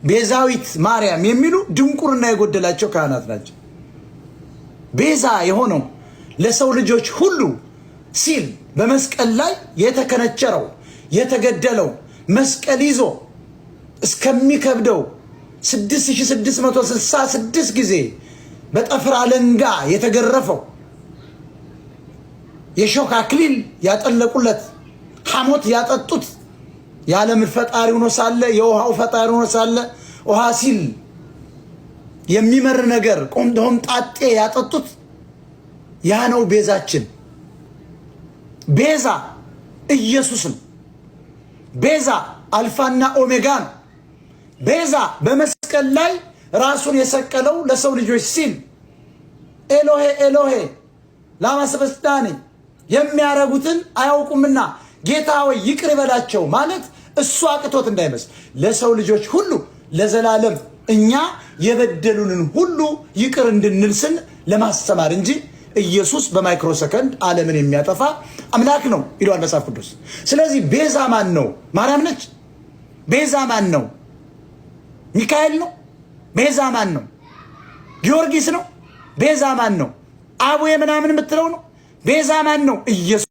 ቤዛዊት ማርያም የሚሉ ድንቁርና የጎደላቸው ካህናት ናቸው። ቤዛ የሆነው ለሰው ልጆች ሁሉ ሲል በመስቀል ላይ የተከነቸረው የተገደለው መስቀል ይዞ እስከሚከብደው 6666 ጊዜ በጠፍር አለንጋ የተገረፈው የሾህ አክሊል ያጠለቁለት ሐሞት ያጠጡት የዓለም ፈጣሪ ሆኖ ሳለ የውሃው ፈጣሪ ሆኖ ሳለ ውሃ ሲል የሚመር ነገር ሆምጣጤ ያጠጡት ያ ነው ቤዛችን። ቤዛ ኢየሱስ ነው። ቤዛ አልፋና ኦሜጋ ነው። ቤዛ በመስቀል ላይ ራሱን የሰቀለው ለሰው ልጆች ሲል ኤሎሄ ኤሎሄ ላማ ሰበቅታኒ የሚያረጉትን አያውቁምና ጌታ ሆይ ይቅር በላቸው ማለት እሱ አቅቶት እንዳይመስል ለሰው ልጆች ሁሉ ለዘላለም እኛ የበደሉንን ሁሉ ይቅር እንድንል ስን ለማስተማር እንጂ ኢየሱስ በማይክሮ ሰከንድ ዓለምን የሚያጠፋ አምላክ ነው ይላል መጽሐፍ ቅዱስ። ስለዚህ ቤዛ ማን ነው? ማርያም ነች። ቤዛ ማን ነው? ሚካኤል ነው። ቤዛ ማን ነው? ጊዮርጊስ ነው። ቤዛ ማን ነው? አቡዬ ምናምን የምትለው ነው። ቤዛ ማን ነው? ኢየሱስ